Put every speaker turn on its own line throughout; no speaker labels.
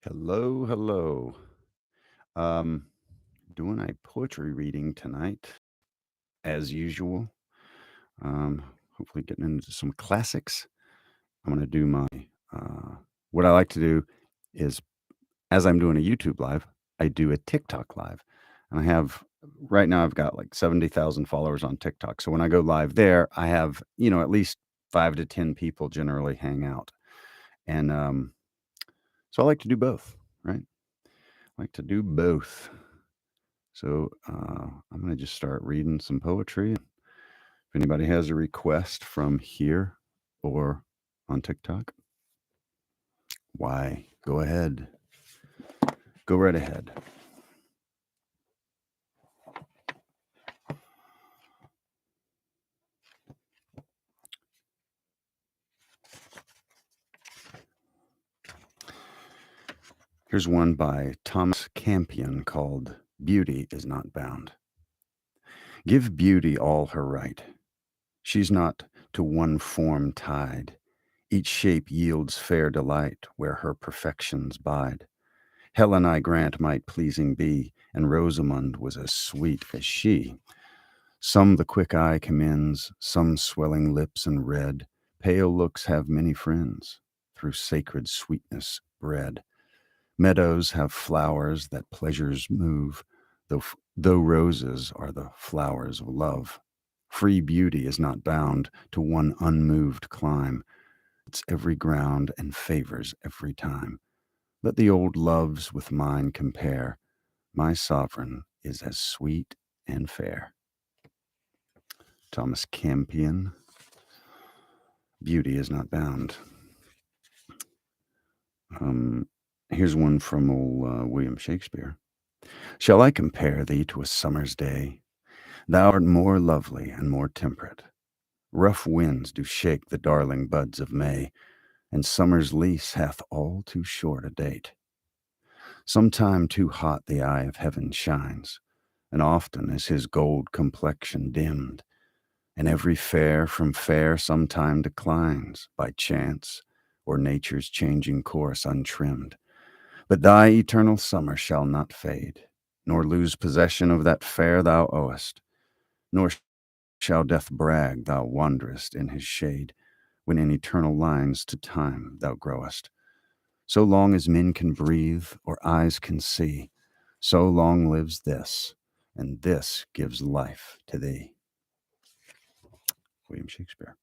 Hello, hello. Um, doing a poetry reading tonight, as usual. Um, Hopefully, getting into some classics. I'm going to do my, uh, what I like to do is, as I'm doing a YouTube live, I do a TikTok live. And right now, I've got like 70,000 followers on TikTok. So when I go live there, I have, at least 5 to 10 people generally hang out. And so I like to do both, right? I like to do both. So I'm going to just start reading some poetry. If anybody has a request from here or on TikTok, why, go ahead. Go right ahead. Here's one by Thomas Campion called Beauty is Not Bound. Give beauty all her right. She's not to one form tied. Each shape yields fair delight where her perfections bide. Helen I grant might pleasing be, and Rosamond was as sweet as she. Some the quick eye commends, some swelling lips and red. Pale looks have many friends, through sacred sweetness bred. Meadows have flowers that pleasures move, though roses are the flowers of love. Free beauty is not bound to one unmoved clime. It's every ground and favors every time. Let the old loves with mine compare. My sovereign is as sweet and fair. Thomas Campion, Beauty is Not Bound. Here's one from old William Shakespeare. Shall I compare thee to a summer's day? Thou art more lovely and more temperate. Rough winds do shake the darling buds of May, and summer's lease hath all too short a date. Sometime too hot the eye of heaven shines, and often is his gold complexion dimmed, and every fair from fair sometime declines by chance or nature's changing course untrimmed. But thy eternal summer shall not fade, nor lose possession of that fair thou owest, nor shall death brag thou wanderest in his shade, when in eternal lines to time thou growest. So long as men can breathe or eyes can see, so long lives this, and this gives life to thee. William Shakespeare.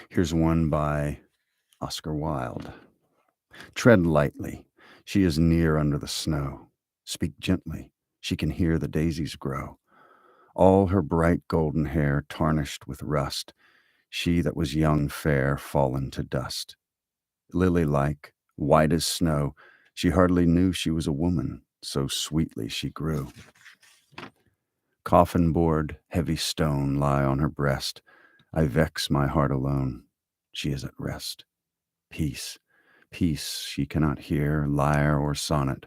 Here's one by Oscar Wilde. Tread lightly, she is near under the snow. Speak gently, she can hear the daisies grow. All her bright golden hair tarnished with rust, she that was young fair fallen to dust. Lily-like, white as snow, she hardly knew she was a woman, so sweetly she grew. Coffin board, heavy stone lie on her breast. I vex my heart alone, she is at rest. Peace, peace she cannot hear, lyre or sonnet.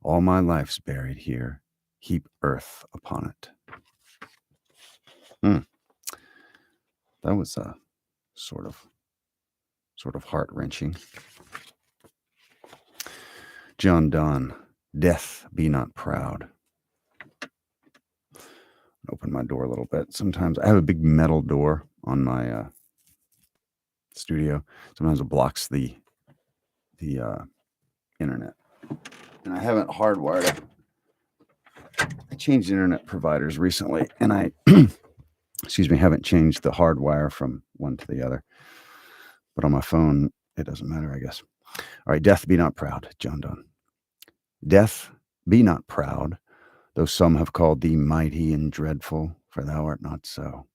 All my life's buried here, heap earth upon it. That was sort of heart-wrenching. John Donne, Death Be Not Proud. Open my door a little bit. Sometimes I have a big metal door on my studio. Sometimes it blocks the internet, and I haven't hardwired it. I changed internet providers recently, and I haven't changed the hardwire from one to the other. But on my phone, it doesn't matter, I guess. All right, death be not proud, John Donne. Death be not proud, though some have called thee mighty and dreadful, for thou art not so.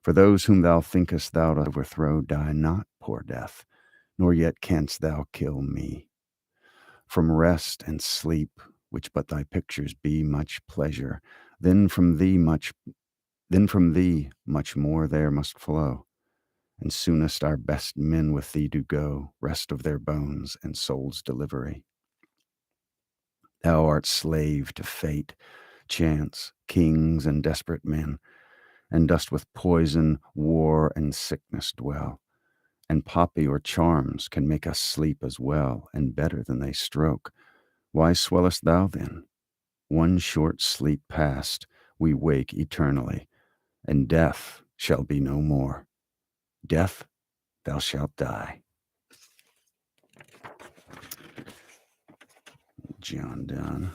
For those whom thou thinkest thou to overthrow die not, poor death, nor yet canst thou kill me. From rest and sleep, which but thy pictures be, much pleasure, then from thee much more there must flow. And soonest our best men with thee do go, rest of their bones and soul's delivery. Thou art slave to fate, chance, kings, and desperate men. and dost with poison, war, and sickness dwell. And poppy or charms can make us sleep as well, and better than they stroke. Why swellest thou then? One short sleep past, we wake eternally, and death shall be no more. Death, thou shalt die. John Donne.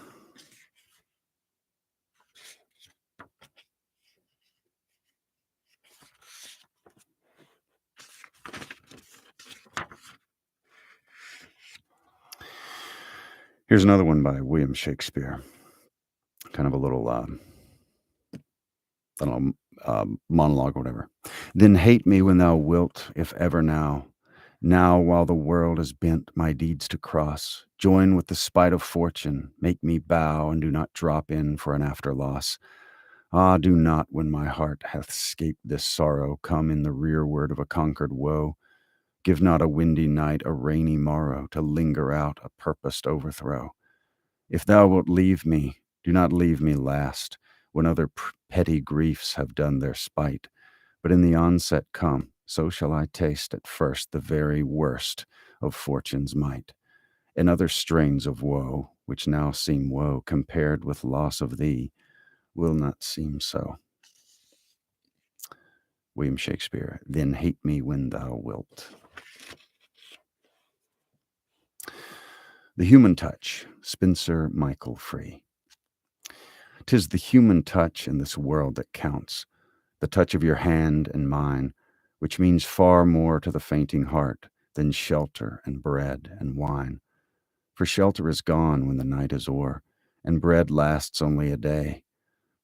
Here's another one by William Shakespeare. Kind of a little, I don't know, monologue or whatever. Then hate me when thou wilt, if ever now. Now, while the world is bent my deeds to cross, join with the spite of fortune, make me bow, and do not drop in for an after loss. Ah, do not, when my heart hath scaped this sorrow, come in the rearward of a conquered woe. Give not a windy night a rainy morrow to linger out a purposed overthrow. If thou wilt leave me, do not leave me last, when other petty griefs have done their spite. But in the onset come, so shall I taste at first the very worst of fortune's might. And other strains of woe, which now seem woe compared with loss of thee, will not seem so. William Shakespeare, then hate me when thou wilt. The Human Touch, Spencer Michael Free. 'Tis the human touch in this world that counts, the touch of your hand and mine, which means far more to the fainting heart than shelter and bread and wine. For shelter is gone when the night is o'er, and bread lasts only a day.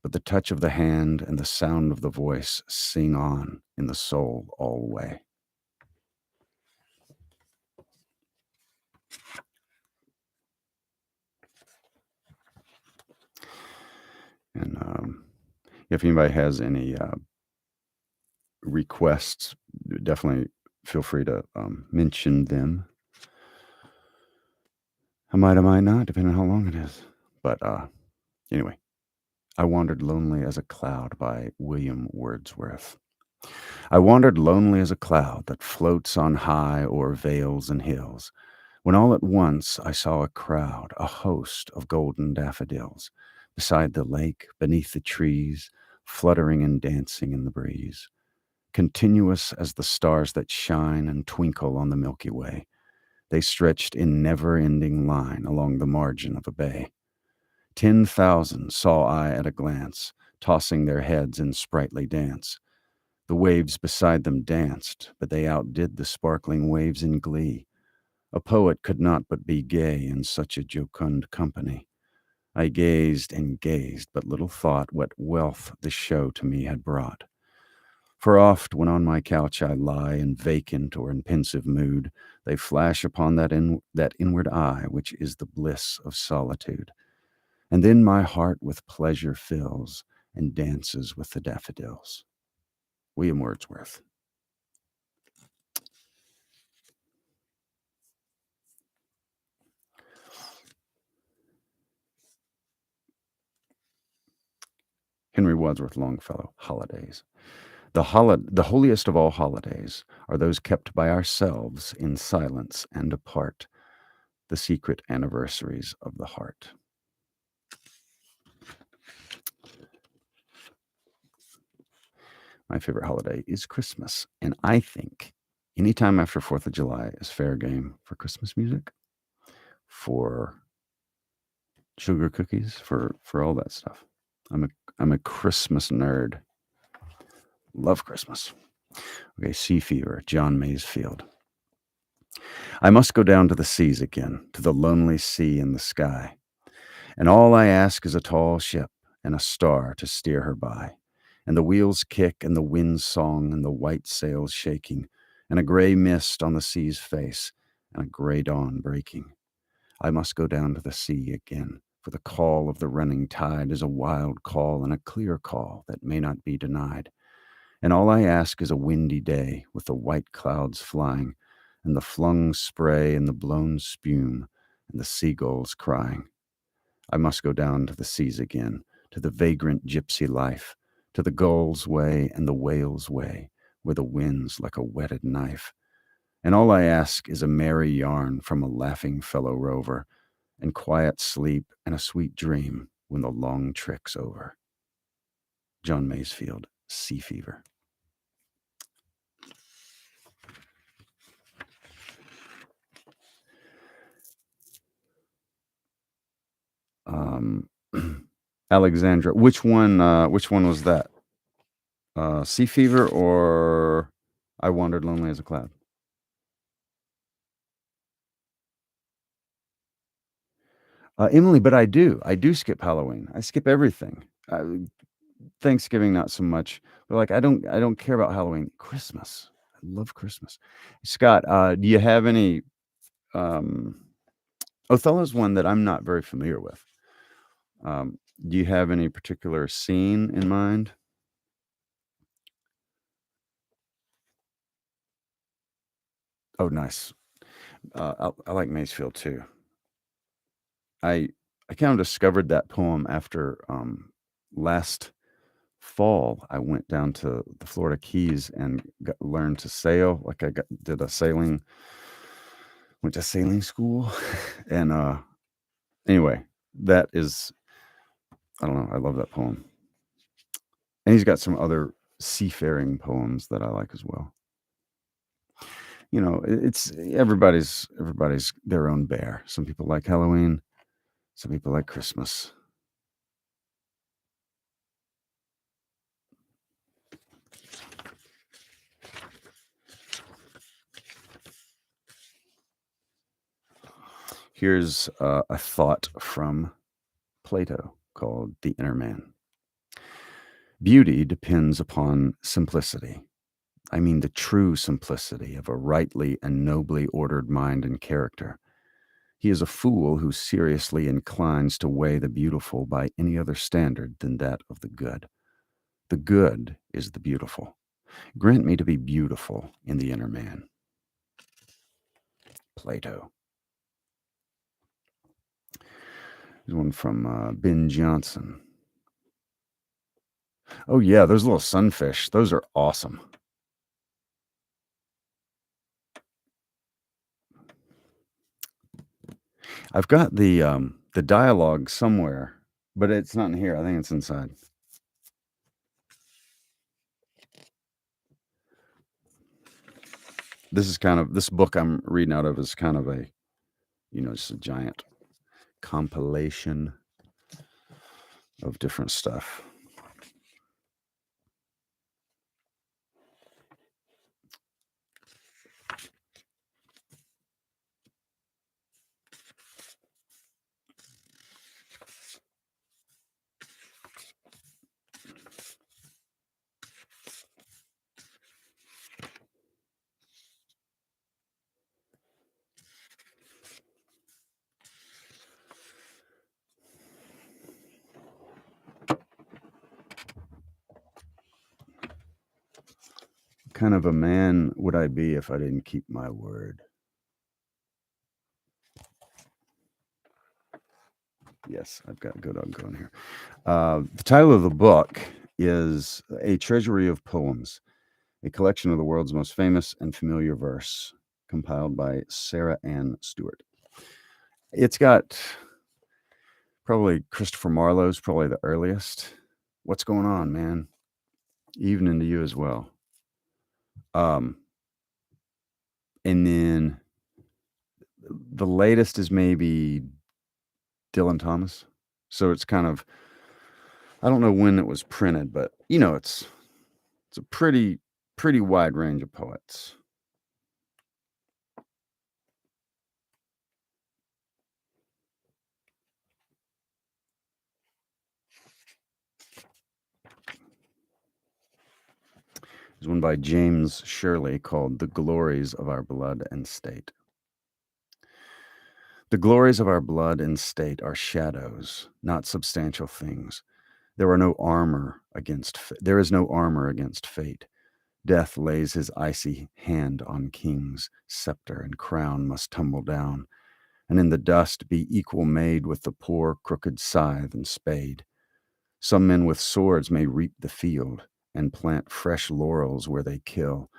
But the touch of the hand and the sound of the voice sing on in the soul alway. And if anybody has any requests, definitely feel free to mention them. I might not, depending on how long it is. But anyway, I Wandered Lonely as a Cloud by William Wordsworth. I wandered lonely as a cloud that floats on high o'er vales and hills, when all at once I saw a crowd, a host of golden daffodils, beside the lake, beneath the trees, fluttering and dancing in the breeze, continuous as the stars that shine and twinkle on the Milky Way. They stretched in never-ending line along the margin of a bay. 10,000 saw I at a glance, tossing their heads in sprightly dance. The waves beside them danced, but they outdid the sparkling waves in glee. A poet could not but be gay in such a jocund company. I gazed and gazed, but little thought what wealth the show to me had brought. For oft, when on my couch I lie in vacant or in pensive mood, they flash upon that inward eye which is the bliss of solitude. And then my heart with pleasure fills and dances with the daffodils. William Wordsworth. Henry Wadsworth Longfellow, Holidays. The holiest of all holidays are those kept by ourselves in silence and apart, the secret anniversaries of the heart. My favorite holiday is Christmas, and I think anytime after 4th of July is fair game for Christmas music, for sugar cookies, for all that stuff. I'm a Christmas nerd. Love Christmas. Okay, Sea Fever, John Masefield. I must go down to the seas again, to the lonely sea in the sky. And all I ask is a tall ship and a star to steer her by, and the wheels kick and the wind's song and the white sails shaking, and a gray mist on the sea's face and a gray dawn breaking. I must go down to the sea again, for the call of the running tide is a wild call and a clear call that may not be denied. And all I ask is a windy day with the white clouds flying, and the flung spray and the blown spume, and the seagulls crying. I must go down to the seas again, to the vagrant gypsy life, to the gull's way and the whale's way, where the wind's like a whetted knife. And all I ask is a merry yarn from a laughing fellow rover, and quiet sleep and a sweet dream when the long trick's over. John Masefield, Sea Fever. Um, Alexandra, which one? Which one was that? Sea Fever or I Wandered Lonely as a Cloud? Emily, but I do skip Halloween. I skip everything. Thanksgiving, not so much. But like, I don't care about Halloween. Christmas, I love Christmas. Scott, do you have any? Um, Othello's one that I'm not very familiar with. Um, do you have any particular scene in mind? Oh, nice. I like Masefield too. I I kind of discovered that poem after last fall. I went down to the Florida Keys and learned to sail. Like did a sailing, went to sailing school, and anyway, that is I don't know. I love that poem, and he's got some other seafaring poems that I like as well. You know, it's everybody's their own bear. Some people like Halloween, some people like Christmas. Here's a thought from Plato called The Inner Man. Beauty depends upon simplicity. I mean, the true simplicity of a rightly and nobly ordered mind and character. He is a fool who seriously inclines to weigh the beautiful by any other standard than that of the good. The good is the beautiful. Grant me to be beautiful in the inner man. Plato. There's one from Ben Jonson. Oh, yeah, those little sunfish. Those are awesome. I've got the dialogue somewhere, but it's not in here. I think it's inside. This book I'm reading out of is kind of a, just a giant compilation of different stuff. What kind of a man would I be if I didn't keep my word? Yes, I've got a good one going here. The title of the book is A Treasury of Poems, a collection of the world's most famous and familiar verse, compiled by Sarah Ann Stewart. It's got probably Christopher Marlowe's probably the earliest. What's going on, man? Evening to you as well. Um, and then the latest is maybe Dylan Thomas. So it's kind of, I don't know when it was printed, but it's a pretty wide range of poets. There's one by James Shirley called The Glories of Our Blood and State. The glories of our blood and state are shadows, not substantial things. There is no armor against fate. Death lays his icy hand on kings. Scepter and crown must tumble down, and in the dust be equal made with the poor crooked scythe and spade. Some men with swords may reap the field and plant fresh laurels where they kill,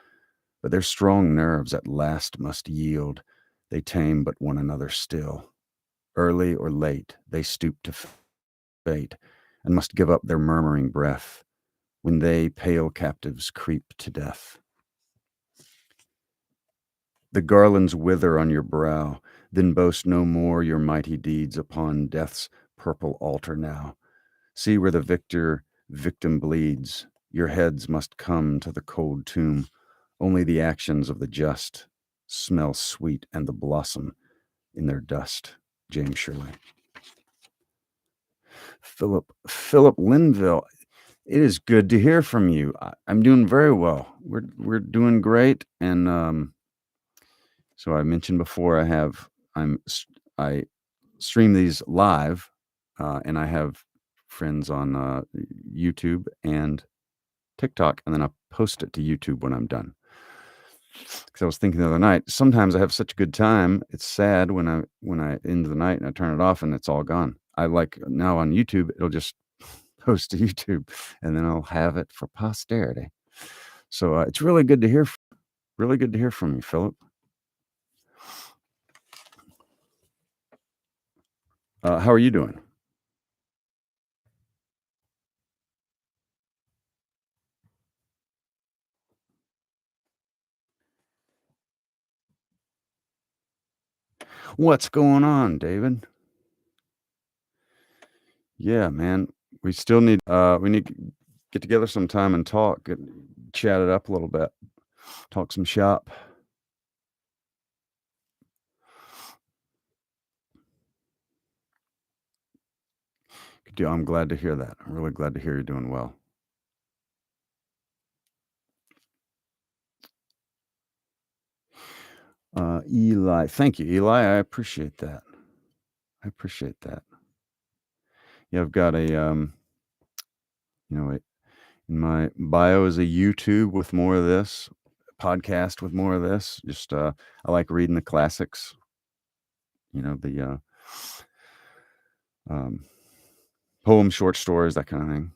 but their strong nerves at last must yield. They tame but one another still. Early or late, they stoop to fate and must give up their murmuring breath when they, pale captives, creep to death. The garlands wither on your brow, then boast no more your mighty deeds upon death's purple altar now. See where the victim bleeds. Your heads must come to the cold tomb. Only the actions of the just smell sweet and the blossom in their dust. James Shirley. Philip Linville, it is good to hear from you. I'm doing very well. We're doing great, and so I mentioned before I stream these live, and I have friends on YouTube and TikTok, and then I post it to YouTube when I'm done. Because I was thinking the other night, sometimes I have such a good time. It's sad when I end the night and I turn it off and it's all gone. I like now on YouTube, it'll just post to YouTube, and then I'll have it for posterity. So it's really good to hear. Really good to hear from you, Philip. How are you doing? What's going on, David? Yeah, man. We need to get together sometime and talk, chat it up a little bit, talk some shop. I'm glad to hear that. I'm really glad to hear you're doing well. Eli, thank you, Eli. I appreciate that. Yeah, I've got in my bio is a YouTube with more of this, podcast with more of this. Just I like reading the classics. The poems, short stories, that kind of thing.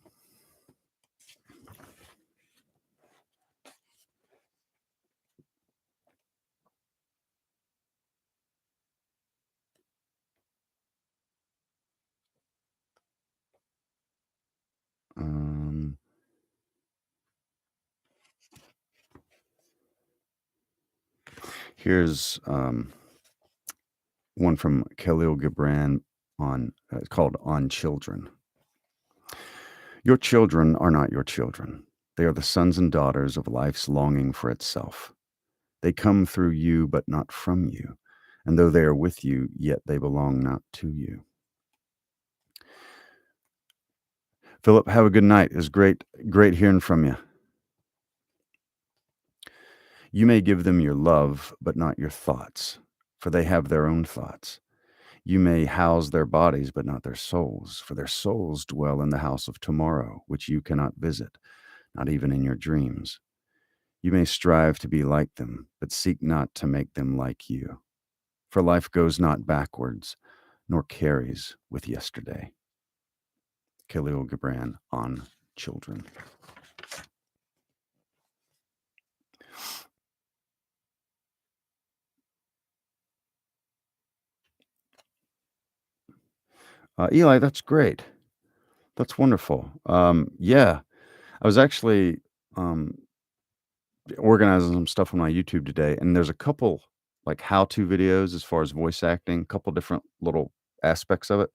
Here's one from Khalil Gibran on it's called "On Children." Your children are not your children. They are the sons and daughters of life's longing for itself. They come through you, but not from you. And though they are with you, yet they belong not to you. Philip, have a good night. It was great hearing from you. You may give them your love, but not your thoughts, for they have their own thoughts. You may house their bodies, but not their souls, for their souls dwell in the house of tomorrow, which you cannot visit, not even in your dreams. You may strive to be like them, but seek not to make them like you. For life goes not backwards, nor carries with yesterday. Khalil Gibran on Children. Eli, that's great. That's wonderful. Yeah, I was actually organizing some stuff on my YouTube today, and there's a couple like how-to videos as far as voice acting, a couple different little aspects of it.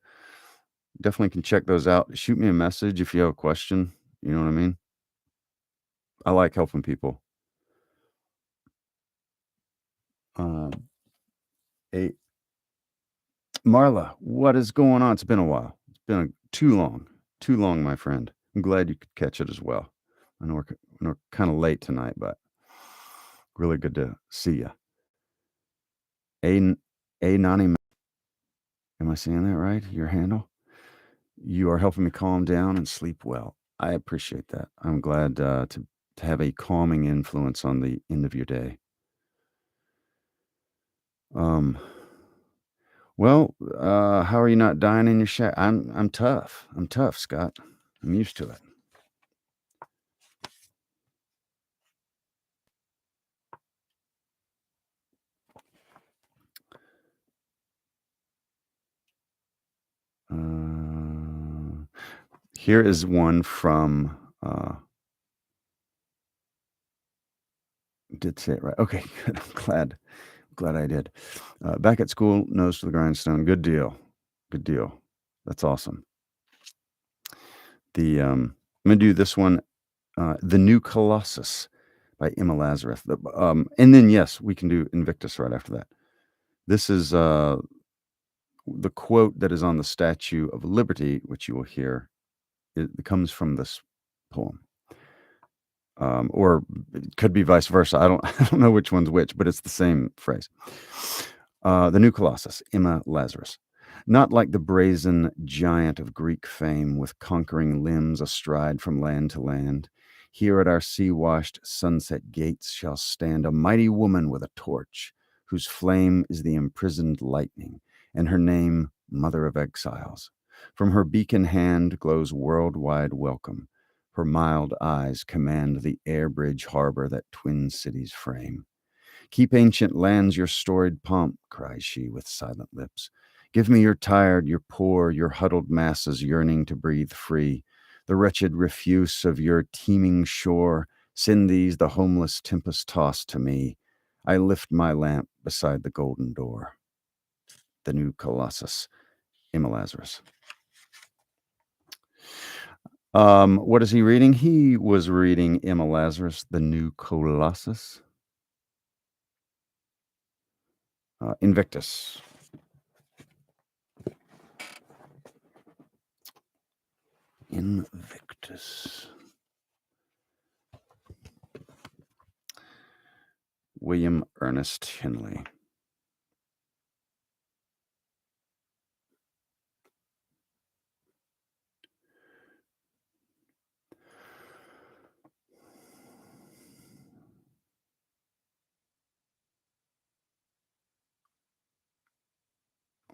Definitely can check those out. Shoot me a message if you have a question. You know what I mean? I like helping people. A Marla, what is going on? It's been a while. It's been too long, my friend. I'm glad you could catch it as well. I know we're kind of late tonight, but really good to see you. A Nani, am I saying that right? Your handle? You are helping me calm down and sleep well. I appreciate that. I'm glad to have a calming influence on the end of your day. Well, how are you not dying in your shack? I'm tough. I'm tough, Scott. I'm used to it. Here is one from, did say it right. Okay, good. I'm glad I did. Back at school, nose to the grindstone. Good deal. Good deal. That's awesome. I'm gonna do this one, The New Colossus by Emma Lazarus. And then, yes, we can do Invictus right after that. This is the quote that is on the Statue of Liberty, which you will hear. It comes from this poem. Or it could be vice versa. I don't know which one's which, but it's the same phrase. The New Colossus, Emma Lazarus. Not like the brazen giant of Greek fame, with conquering limbs astride from land to land. Here at our sea-washed sunset gates shall stand a mighty woman with a torch, whose flame is the imprisoned lightning, and her name Mother of Exiles. From her beacon hand glows worldwide welcome. Her mild eyes command the air bridge harbor that twin cities frame. Keep ancient lands your storied pomp, cries she with silent lips. Give me your tired, your poor, your huddled masses yearning to breathe free. The wretched refuse of your teeming shore, send these the homeless tempest tossed to me. I lift my lamp beside the golden door. The New Colossus, Emma Lazarus. What is he reading? He was reading Emma Lazarus, The New Colossus. Invictus. Invictus. William Ernest Henley.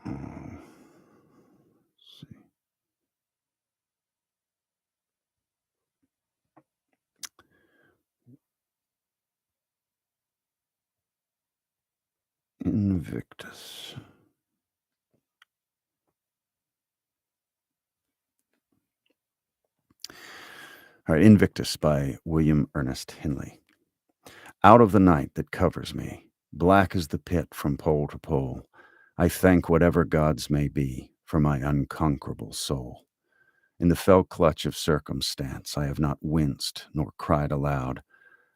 Let's see. Invictus. All right, Invictus by William Ernest Henley. Out of the night that covers me, black as the pit from pole to pole, I thank whatever gods may be for my unconquerable soul. In the fell clutch of circumstance, I have not winced nor cried aloud.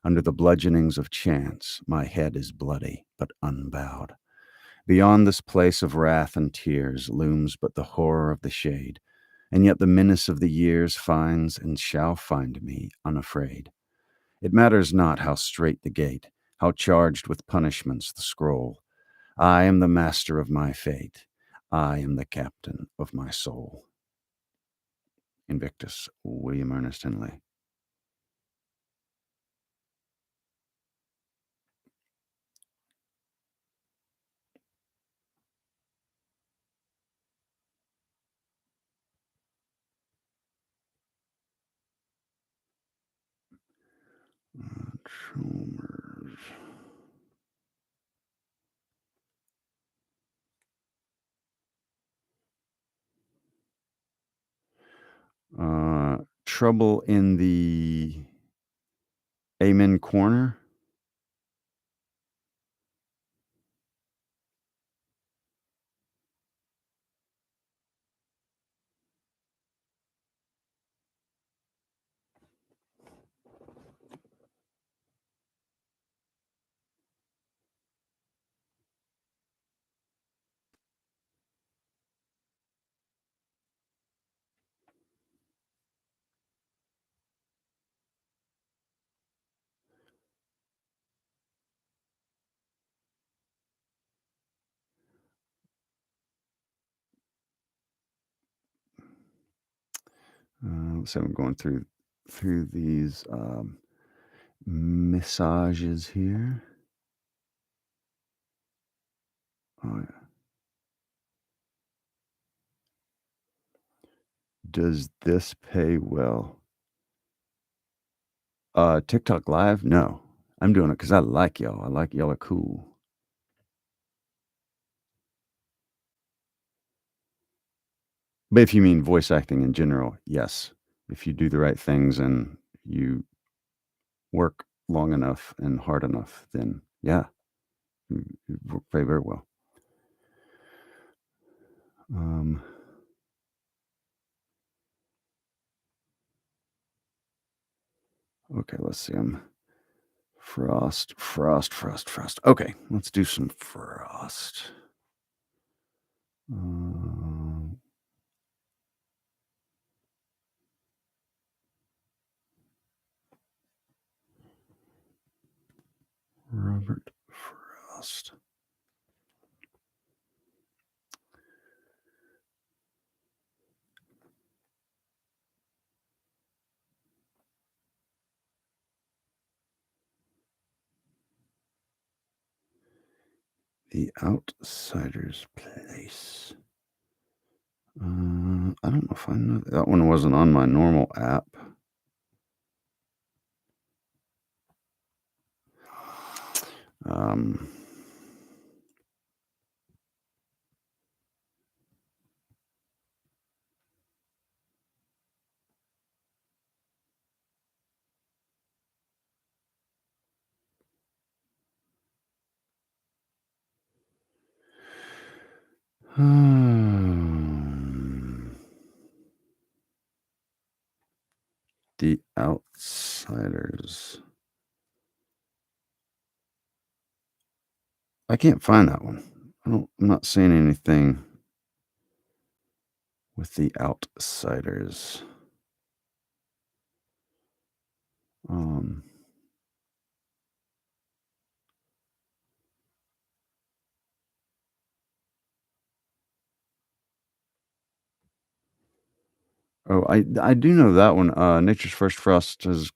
Under the bludgeonings of chance, my head is bloody but unbowed. Beyond this place of wrath and tears looms but the horror of the shade, and yet the menace of the years finds and shall find me unafraid. It matters not how strait the gate, how charged with punishments the scroll. I am the master of my fate. I am the captain of my soul. Invictus, William Ernest Henley. Chalmers. Trouble in the Amen Corner. So I'm going through these massages here. Oh, yeah. Does this pay well? TikTok Live? No. I'm doing it because I like y'all. I like y'all are cool. But if you mean voice acting in general, yes. If you do the right things and you work long enough and hard enough, then yeah, you work very, very well. Um, okay, let's see. Frost. Okay, let's do some Frost. Uh, Robert Frost. The Outsider's Place. I don't know if I know that one wasn't on my normal app. Um, The Outsiders. I can't find that one. I'm not seeing anything with The Outsiders. Um, oh, I do know that one. Nature's First Frost is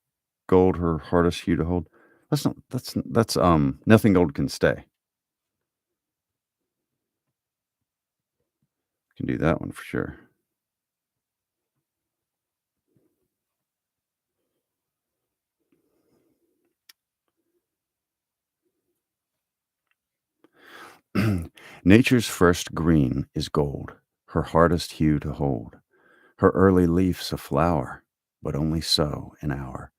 gold, her hardest hue to hold. That's Nothing Gold Can Stay. Can do that one for sure. Nature's first green is gold, her hardest hue to hold. Her early leaf's a flower, but only so an hour.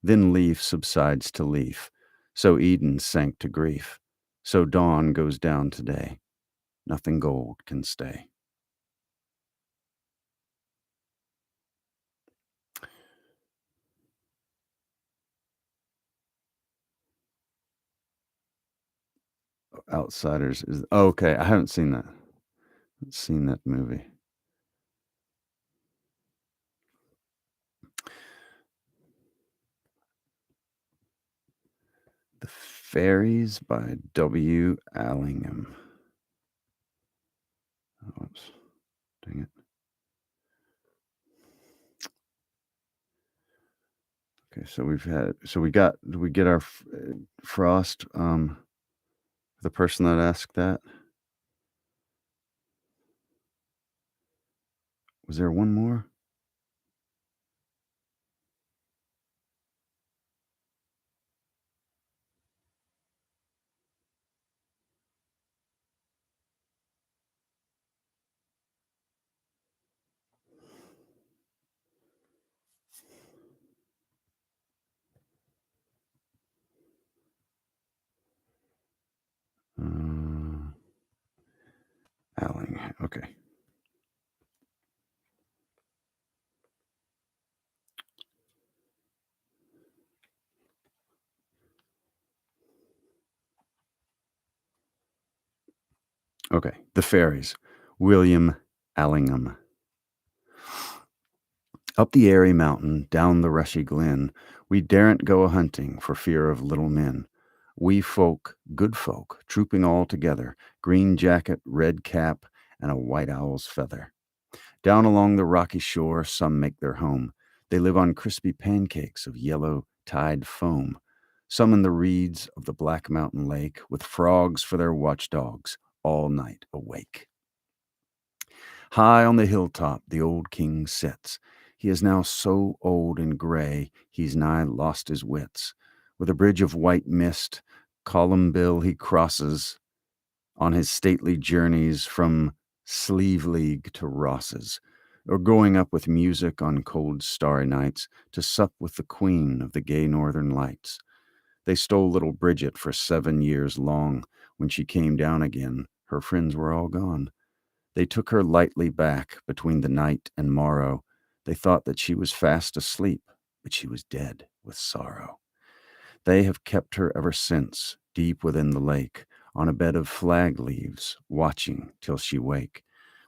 Then leaf subsides to leaf. So Eden sank to grief. So dawn goes down today. Nothing gold can stay. Outsiders is okay. I haven't seen that. Haven't seen that movie. The Fairies by W. Allingham. Oh, oops. Dang it. Okay, so did we get our Frost, the person that asked that? Was there one more? Uh, Allingham. Okay. Okay. The Fairies. William Allingham. Up the airy mountain, down the rushy glen, we daren't go a hunting for fear of little men. We folk, good folk, trooping all together, green jacket, red cap, and a white owl's feather. Down along the rocky shore, some make their home. They live on crispy pancakes of yellow tide foam. Some in the reeds of the black mountain lake, with frogs for their watchdogs, all night awake. High on the hilltop the old king sits. He is now so old and gray, he's nigh lost his wits. With a bridge of white mist, column bill he crosses on his stately journeys from Sleeve League to Ross's, or going up with music on cold starry nights to sup with the queen of the gay northern lights. They stole little Bridget for 7 years long. When she came down again, her friends were all gone. They took her lightly back between the night and morrow. They thought that she was fast asleep, but she was dead with sorrow. They have kept her ever since, deep within the lake, on a bed of flag leaves, watching till she wake.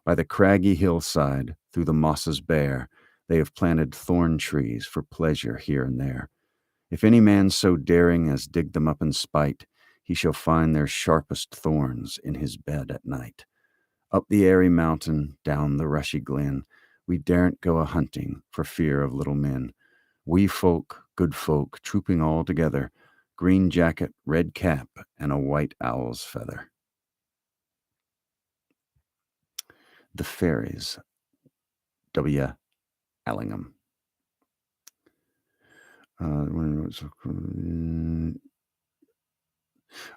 By the craggy hillside, through the mosses bare, they have planted thorn trees for pleasure here and there. If any man so daring as dig them up in spite, he shall find their sharpest thorns in his bed at night. Up the airy mountain, down the rushy glen, we daren't go a-hunting for fear of little men. We folk, good folk, trooping all together, green jacket, red cap, and a white owl's feather. The Fairies, W. Allingham.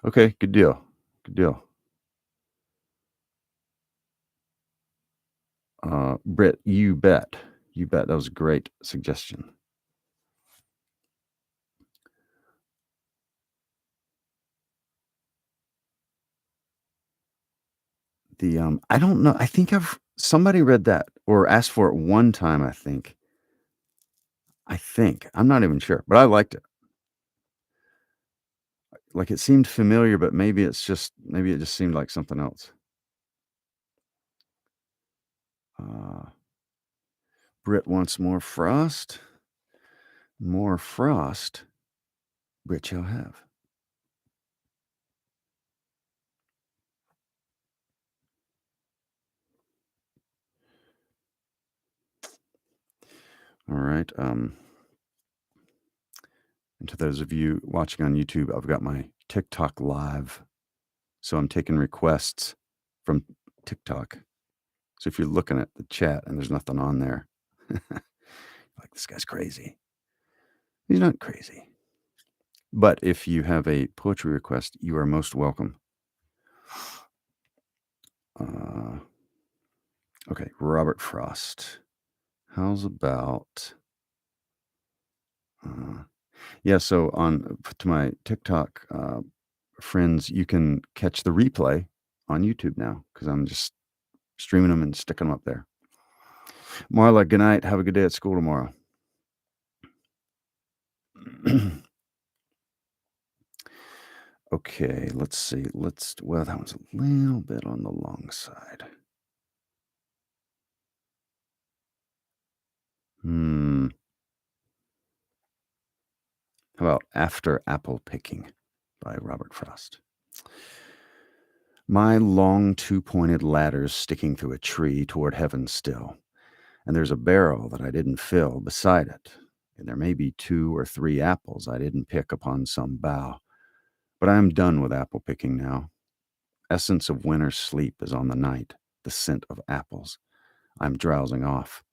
Okay, good deal. Good deal. Britt, you bet. You bet. That was a great suggestion. I don't know. I think somebody read that or asked for it one time, I think. I'm not even sure, but I liked it. Like it seemed familiar, but maybe it just seemed like something else. Britt wants more frost. More frost. Britt shall have. All right. And to those of you watching on YouTube, I've got my TikTok live. So I'm taking requests from TikTok. So if you're looking at the chat and there's nothing on there, like this guy's crazy. He's not crazy. But if you have a poetry request, you are most welcome. Okay, Robert Frost. How's about... yeah, so to my TikTok friends, you can catch the replay on YouTube now because I'm just streaming them and sticking them up there. Marla, good night. Have a good day at school tomorrow. Okay, let's see. Well, that one's a little bit on the long side. How about After Apple Picking by Robert Frost? My long two-pointed ladder's sticking through a tree toward heaven still, and there's a barrel that I didn't fill beside it, and there may be 2 or 3 apples I didn't pick upon some bough. But I am done with apple picking now. Essence of winter sleep is on the night, the scent of apples. I'm drowsing off.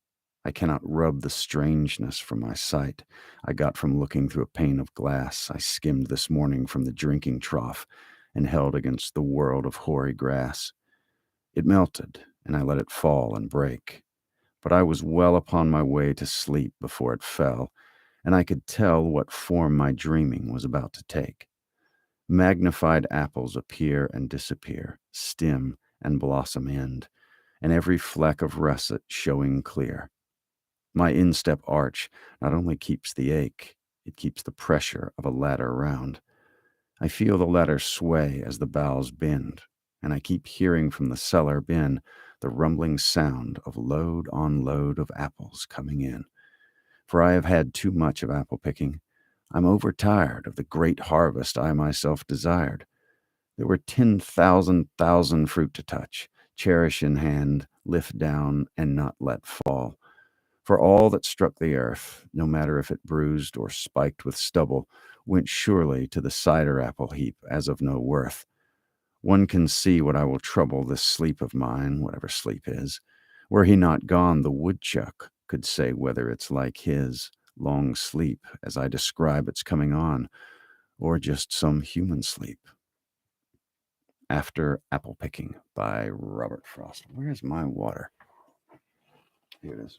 I cannot rub the strangeness from my sight I got from looking through a pane of glass I skimmed this morning from the drinking trough and held against the world of hoary grass. It melted, and I let it fall and break. But I was well upon my way to sleep before it fell, and I could tell what form my dreaming was about to take. Magnified apples appear and disappear, stem and blossom end, and every fleck of russet showing clear. My instep arch not only keeps the ache, it keeps the pressure of a ladder round. I feel the ladder sway as the boughs bend, and I keep hearing from the cellar bin the rumbling sound of load on load of apples coming in. For I have had too much of apple picking. I'm overtired of the great harvest I myself desired. There were 10,000 fruit to touch, cherish in hand, lift down, and not let fall. For all that struck the earth, no matter if it bruised or spiked with stubble, went surely to the cider apple heap as of no worth. One can see what I will trouble this sleep of mine, whatever sleep is. Were he not gone, the woodchuck could say whether it's like his long sleep as I describe its coming on, or just some human sleep. After Apple Picking by Robert Frost. Where's my water? Here it is.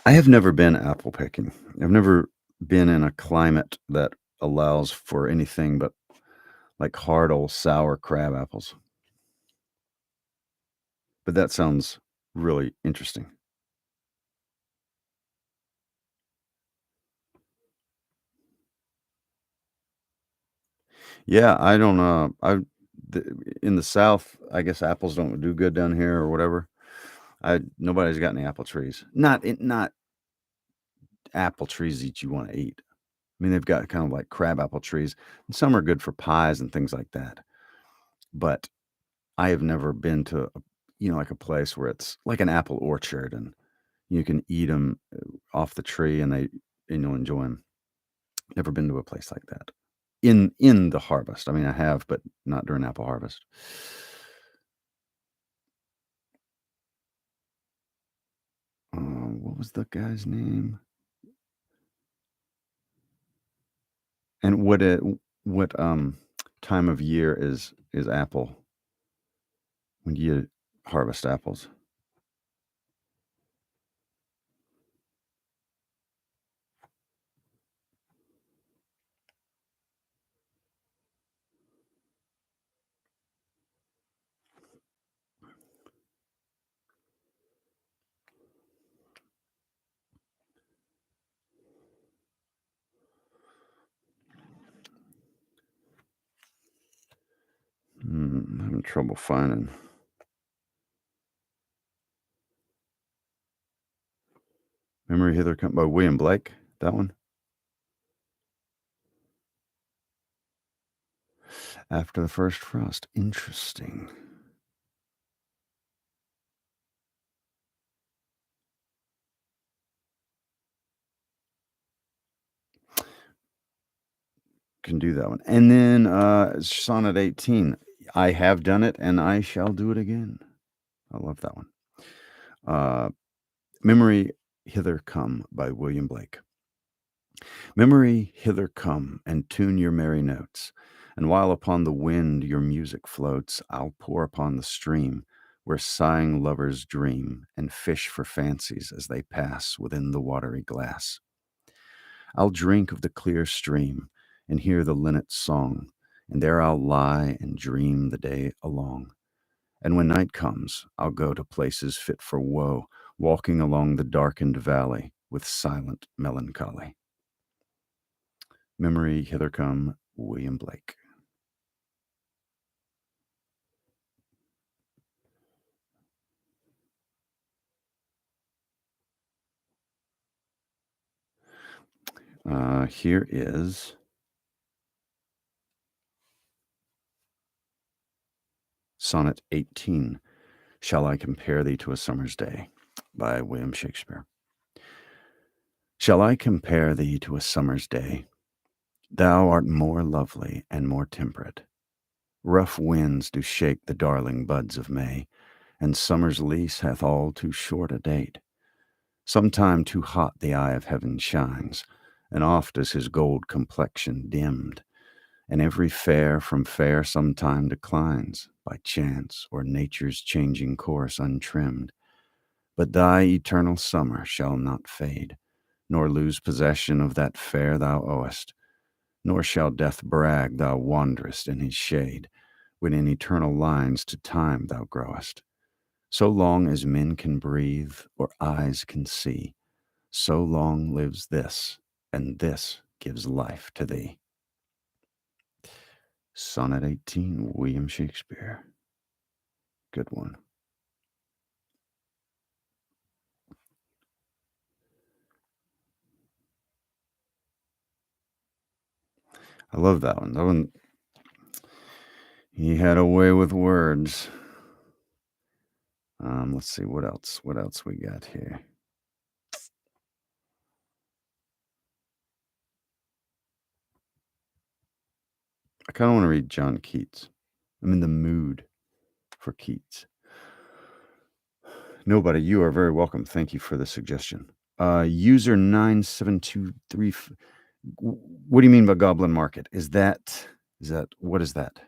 I have never been apple picking. I've never been in a climate that allows for anything but like hard old sour crab apples. But that sounds really interesting. Yeah, I don't know. Th- in the South, I guess apples don't do good down here or whatever. I Nobody's got any apple trees. Not apple trees that you want to eat. I mean, they've got kind of like crab apple trees, and some are good for pies and things like that. But I have never been to, like a place where it's like an apple orchard and you can eat them off the tree and you'll enjoy them. Never been to a place like that. In the harvest. I mean, I have, but not during apple harvest. What was the guy's name? And what time of year is apple when you harvest apples? I'm having trouble finding. Memory Hither Come by William Blake. That one. After the first frost. Interesting. Can do that one. And then Sonnet 18. I have done it and I shall do it again. I love that one. Uh, Memory Hither Come by William Blake. Memory, hither come, and tune your merry notes. And while upon the wind your music floats, I'll pour upon the stream where sighing lovers dream and fish for fancies as they pass within the watery glass. I'll drink of the clear stream and hear the linnet's song, and there I'll lie and dream the day along. And when night comes, I'll go to places fit for woe, walking along the darkened valley with silent melancholy. Memory, hither come, William Blake. Here is Sonnet 18. Shall I compare thee to a summer's day? By William Shakespeare. Shall I compare thee to a summer's day? Thou art more lovely and more temperate. Rough winds do shake the darling buds of May, and summer's lease hath all too short a date. Sometime too hot the eye of heaven shines, and oft is his gold complexion dimmed, and every fair from fair sometime declines, by chance or nature's changing course untrimmed. But thy eternal summer shall not fade, nor lose possession of that fair thou owest, nor shall death brag thou wanderest in his shade, when in eternal lines to time thou growest. So long as men can breathe or eyes can see, so long lives this, and this gives life to thee. Sonnet 18, William Shakespeare. Good one. I love that one. That one, he had a way with words. Let's see what else. What else we got here? I kind of want to read John Keats. I'm in the mood for Keats. Nobody, you are very welcome. Thank you for the suggestion. User 9723. What do you mean by Goblin Market? Is that what is that?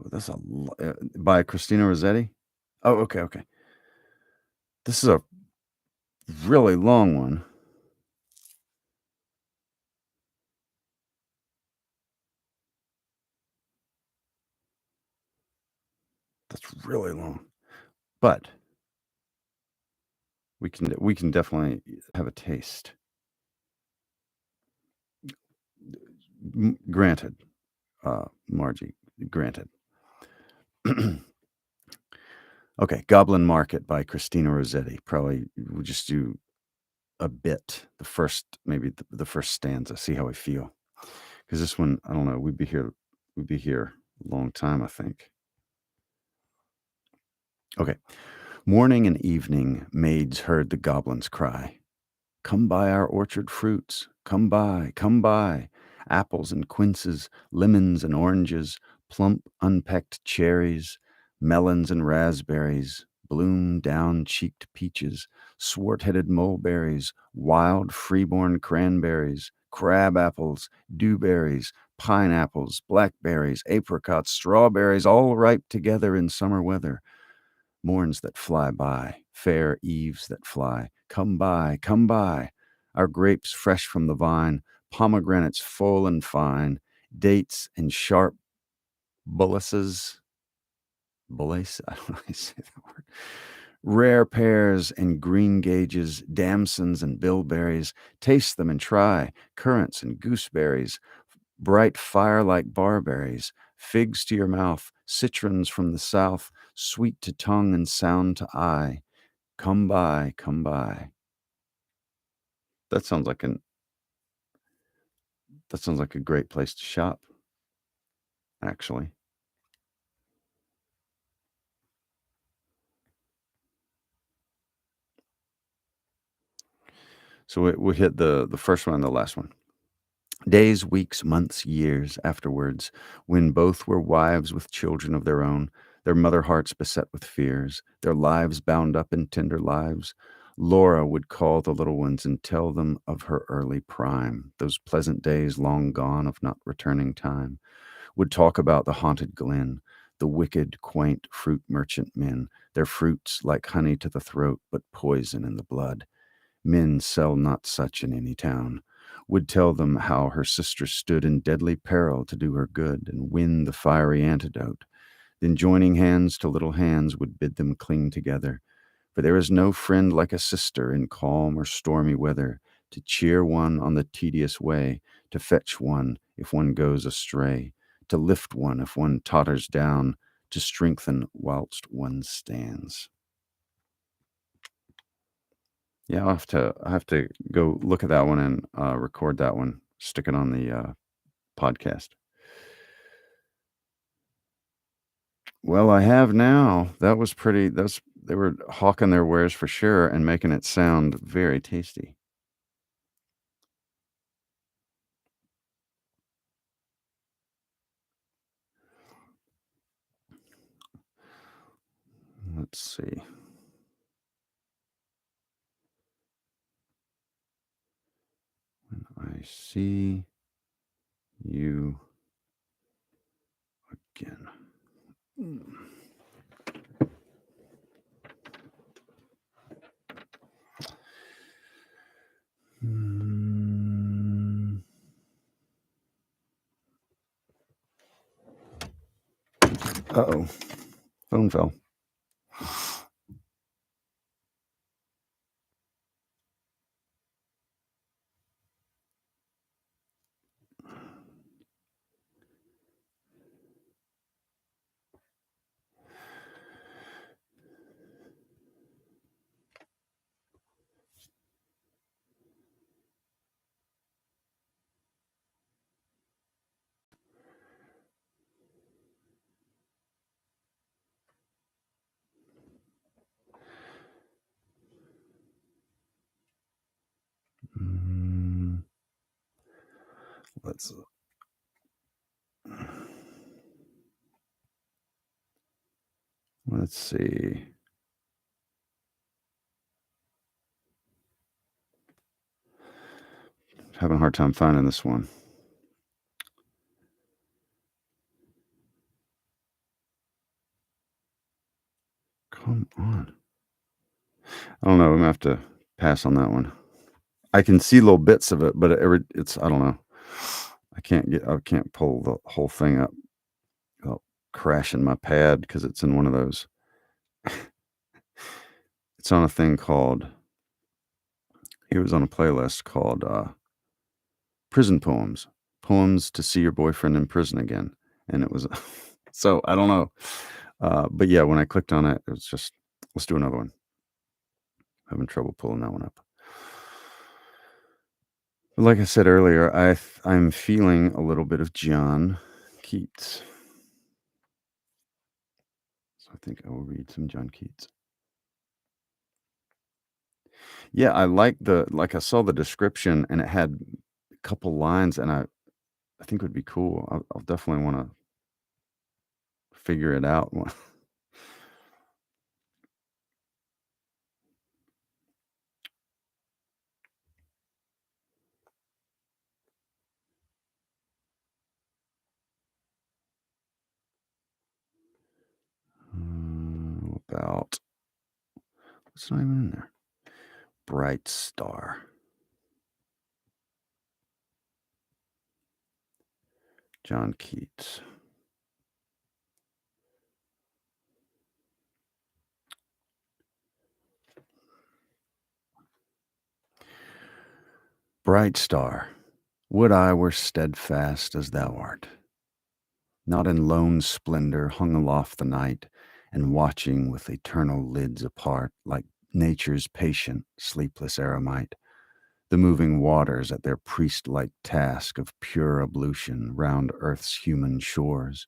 That's by Christina Rossetti. Oh, okay. This is a really long one. That's really long, but we can definitely have a taste. Granted, Margie, granted. Okay, Goblin Market by Christina Rossetti. Probably we'll just do a bit, maybe the first stanza, see how we feel. Because this one, I don't know, we'd be here a long time, I think. Okay. Morning and evening, maids heard the goblins cry, "Come buy our orchard fruits, come buy, come buy. Apples and quinces, lemons and oranges, plump unpecked cherries, melons and raspberries, bloom down-cheeked peaches, swart-headed mulberries, wild freeborn cranberries, crab apples, dewberries, pineapples, blackberries, apricots, strawberries, all ripe together in summer weather. Morns that fly by, fair eves that fly, come buy, come buy. Our grapes fresh from the vine, pomegranates full and fine, dates and sharp bullaces, I don't know how you say that word. Rare pears and green gages, damsons and bilberries, taste them and try, currants and gooseberries, bright fire like barberries, figs to your mouth, citrons from the south, sweet to tongue and sound to eye. Come by, come by. That sounds like a great place to shop, actually. So we hit the first one and the last one. Days, weeks, months, years afterwards, when both were wives with children of their own, their mother hearts beset with fears, their lives bound up in tender lives, Laura would call the little ones and tell them of her early prime, those pleasant days long gone of not returning time, would talk about the haunted glen, the wicked, quaint fruit merchant men, their fruits like honey to the throat, but poison in the blood. Men sell not such in any town, would tell them how her sister stood in deadly peril to do her good and win the fiery antidote. Then joining hands to little hands would bid them cling together. For there is no friend like a sister in calm or stormy weather, to cheer one on the tedious way, to fetch one if one goes astray, to lift one if one totters down, to strengthen whilst one stands. Yeah, I have to go look at that one and record that one, stick it on the podcast. Well, I have now. That was pretty. They were hawking their wares for sure and making it sound very tasty. Let's see. When I see you again. Uh-oh. Phone fell. let's let's see. Having a hard time finding this one. Come on. I don't know. I'm gonna have to pass on that one. I can see little bits of it, but it's I don't know. I can't pull the whole thing up without crashing my pad because it's in one of those. It's on a thing called. It was on a playlist called "Prison Poems," poems to see your boyfriend in prison again, and it was. So I don't know, but yeah, when I clicked on it, it was just let's do another one. Having trouble pulling that one up. But like I said earlier, I'm feeling a little bit of John Keats. So I think I will read some John Keats. Yeah, I saw the description and it had a couple lines and I think it would be cool. I'll definitely want to figure it out. About what's not even in there? Bright Star. John Keats. Bright star, would I were steadfast as thou art, not in lone splendor hung aloft the night, and watching with eternal lids apart, like nature's patient, sleepless eremite, the moving waters at their priest-like task of pure ablution round earth's human shores,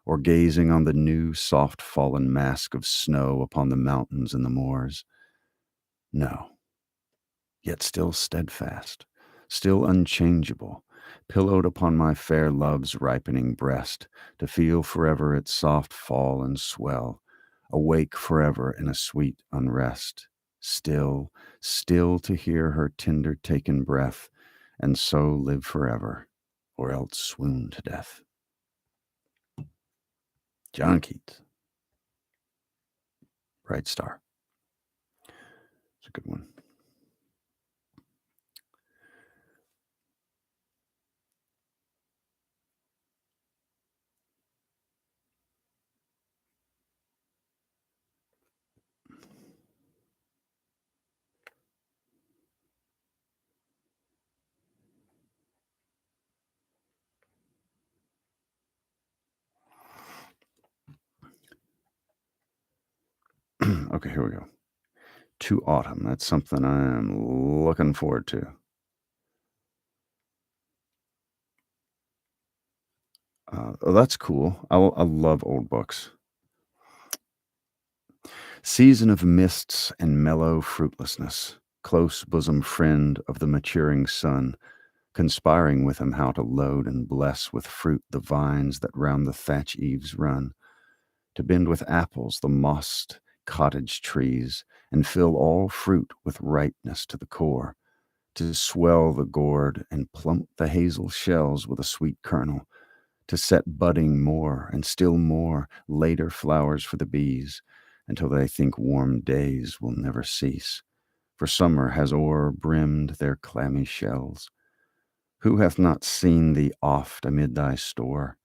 or gazing on the new soft fallen mask of snow upon the mountains and the moors. No, yet still steadfast, still unchangeable, pillowed upon my fair love's ripening breast, to feel forever its soft fall and swell, awake forever in a sweet unrest, still, still to hear her tender taken breath, and so live forever, or else swoon to death. John Keats, Bright Star. It's a good one. Okay, here we go. To Autumn. That's something I'm looking forward to. Oh, that's cool. I love old books. Season of mists and mellow fruitlessness, close bosom friend of the maturing sun, conspiring with him how to load and bless with fruit the vines that round the thatch eaves run, to bend with apples the mossed cottage trees, and fill all fruit with ripeness to the core, to swell the gourd and plump the hazel shells with a sweet kernel, to set budding more and still more later flowers for the bees, until they think warm days will never cease, for summer has o'er-brimmed their clammy shells. Who hath not seen thee oft amid thy store?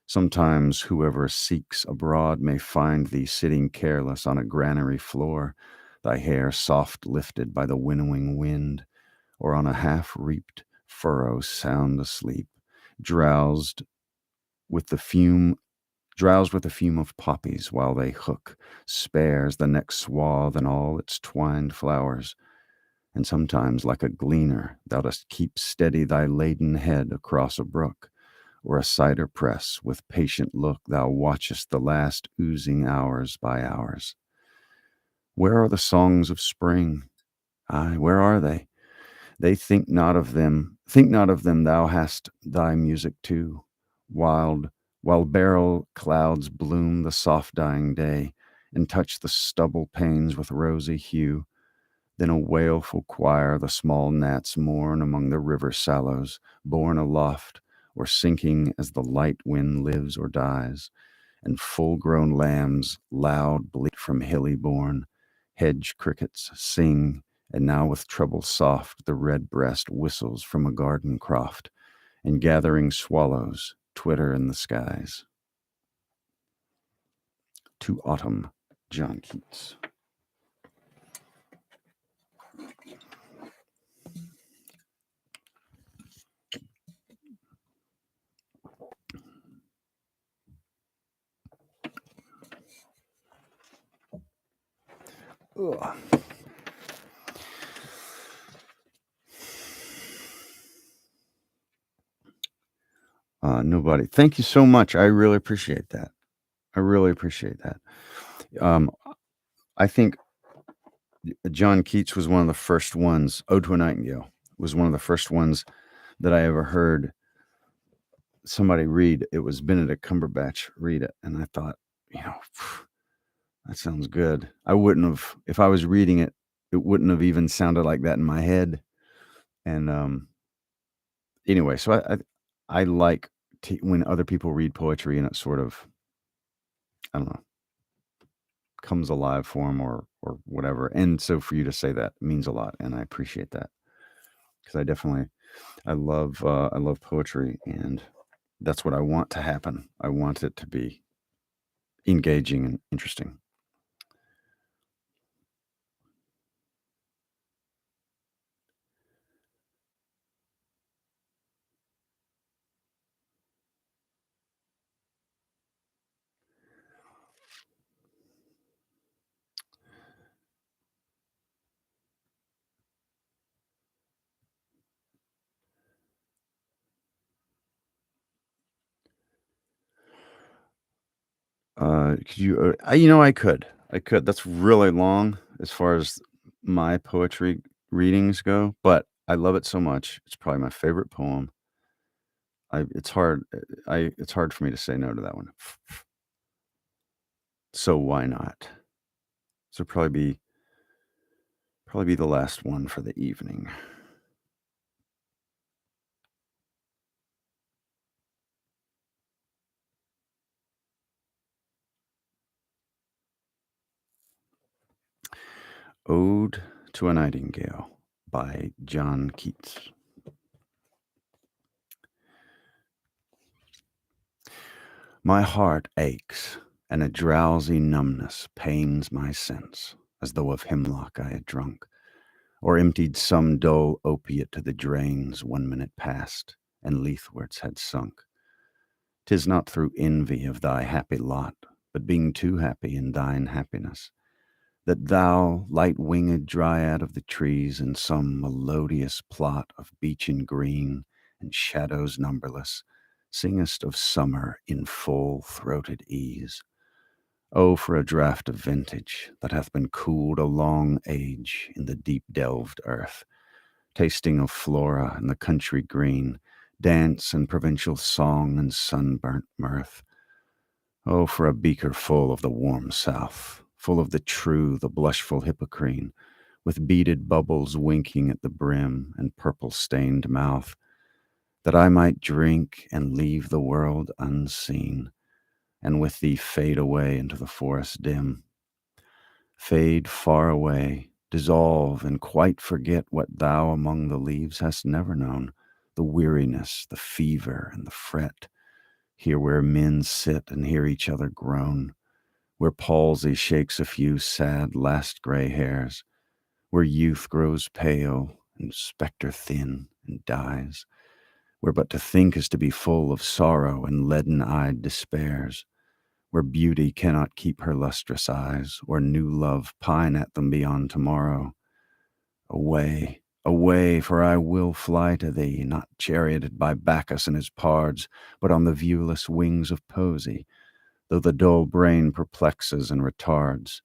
Sometimes whoever seeks abroad may find thee sitting careless on a granary floor, thy hair soft lifted by the winnowing wind, or on a half-reaped furrow sound asleep, drowsed with the fume drowsed with the fume of poppies while they hook, spares the next swath and all its twined flowers. And sometimes, like a gleaner, thou dost keep steady thy laden head across a brook, or a cider press, with patient look thou watchest the last oozing hours by hours. Where are the songs of spring? Ay, where are they? They think not of them, thou hast thy music too. Wild, while beryl clouds bloom the soft dying day, and touch the stubble panes with rosy hue. Then a wailful choir the small gnats mourn among the river sallows, borne aloft, or sinking as the light wind lives or dies. And full-grown lambs loud bleat from hilly bourne. Hedge crickets sing, and now with treble soft the red breast whistles from a garden croft, and gathering swallows twitter in the skies. To Autumn, John Keats. Ugh. Nobody. Thank you so much. I really appreciate that. I really appreciate that. Um, I think John Keats was one of the first ones. Ode to a Nightingale was one of the first ones that I ever heard somebody read. It was Benedict Cumberbatch read it, and I thought, that sounds good. I wouldn't have, if I was reading it, it wouldn't have even sounded like that in my head. And anyway, so I like when other people read poetry and it sort of, I don't know, comes alive for them or whatever. And so for you to say that means a lot, and I appreciate that, because I love poetry, and that's what I want to happen. I want it to be engaging and interesting. Could you? I could. I could. That's really long as far as my poetry readings go, but I love it so much. It's probably my favorite poem. It's hard. It's hard for me to say no to that one. So why not? So probably be the last one for the evening. Ode to a Nightingale by John Keats. My heart aches, and a drowsy numbness pains my sense, as though of hemlock I had drunk, or emptied some dull opiate to the drains 1 minute past, and leathwards had sunk. 'Tis not through envy of thy happy lot, but being too happy in thine happiness, that thou, light-winged dryad of the trees, in some melodious plot of beechen green and shadows numberless, singest of summer in full-throated ease. Oh, for a draught of vintage that hath been cooled a long age in the deep-delved earth, tasting of flora and the country green, dance and provincial song and sunburnt mirth. Oh, for a beaker full of the warm south, full of the true, the blushful hippocrene, with beaded bubbles winking at the brim and purple-stained mouth, that I might drink and leave the world unseen, and with thee fade away into the forest dim. Fade far away, dissolve, and quite forget what thou among the leaves hast never known, the weariness, the fever, and the fret, here where men sit and hear each other groan, where palsy shakes a few sad last gray hairs, where youth grows pale and spectre thin and dies, where but to think is to be full of sorrow and leaden-eyed despairs, where beauty cannot keep her lustrous eyes, or new love pine at them beyond tomorrow. Away, away, for I will fly to thee, not charioted by Bacchus and his pards, but on the viewless wings of poesy, though the dull brain perplexes and retards.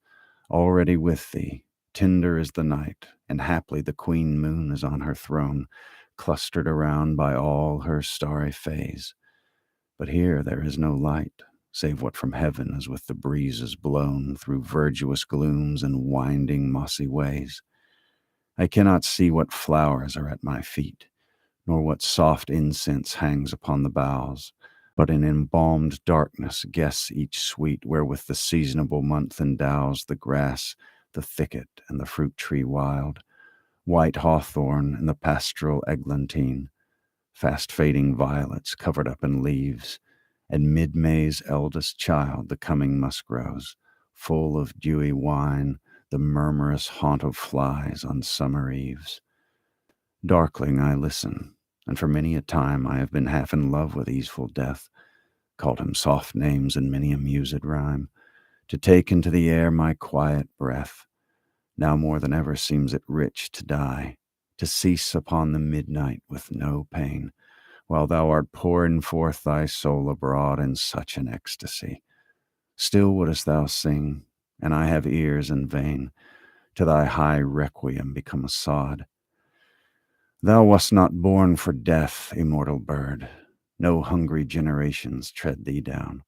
Already with thee, Tender is the night, and haply the queen moon is on her throne, clustered around by all her starry fays. But here there is no light, save what from heaven is with the breezes blown through verdurous glooms and winding mossy ways. I cannot see what flowers are at my feet, nor what soft incense hangs upon the boughs, but in embalmed darkness guess each sweet wherewith the seasonable month endows the grass, the thicket, and the fruit tree wild, white hawthorn and the pastoral eglantine, fast fading violets covered up in leaves, and mid-May's eldest child, the coming muskrose, full of dewy wine, the murmurous haunt of flies on summer eves. Darkling I listen, and for many a time I have been half in love with easeful death, called him soft names in many a mused rhyme, to take into the air my quiet breath. Now more than ever seems it rich to die, to cease upon the midnight with no pain, while thou art pouring forth thy soul abroad in such an ecstasy. Still wouldst thou sing, and I have ears in vain, to thy high requiem become a sod. Thou wast not born for death, immortal bird. No hungry generations tread thee down.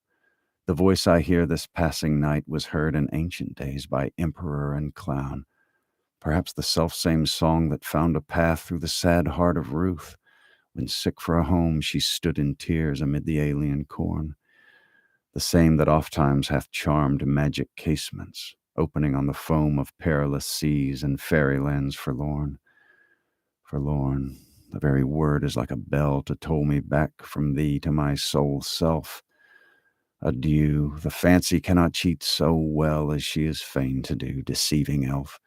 The voice I hear this passing night was heard in ancient days by emperor and clown. Perhaps the selfsame song that found a path through the sad heart of Ruth, when sick for a home she stood in tears amid the alien corn. The same that ofttimes hath charmed magic casements, opening on the foam of perilous seas and fairylands forlorn. Forlorn, the very word is like a bell to toll me back from thee to my sole self. Adieu, the fancy cannot cheat so well as she is fain to do, deceiving elf.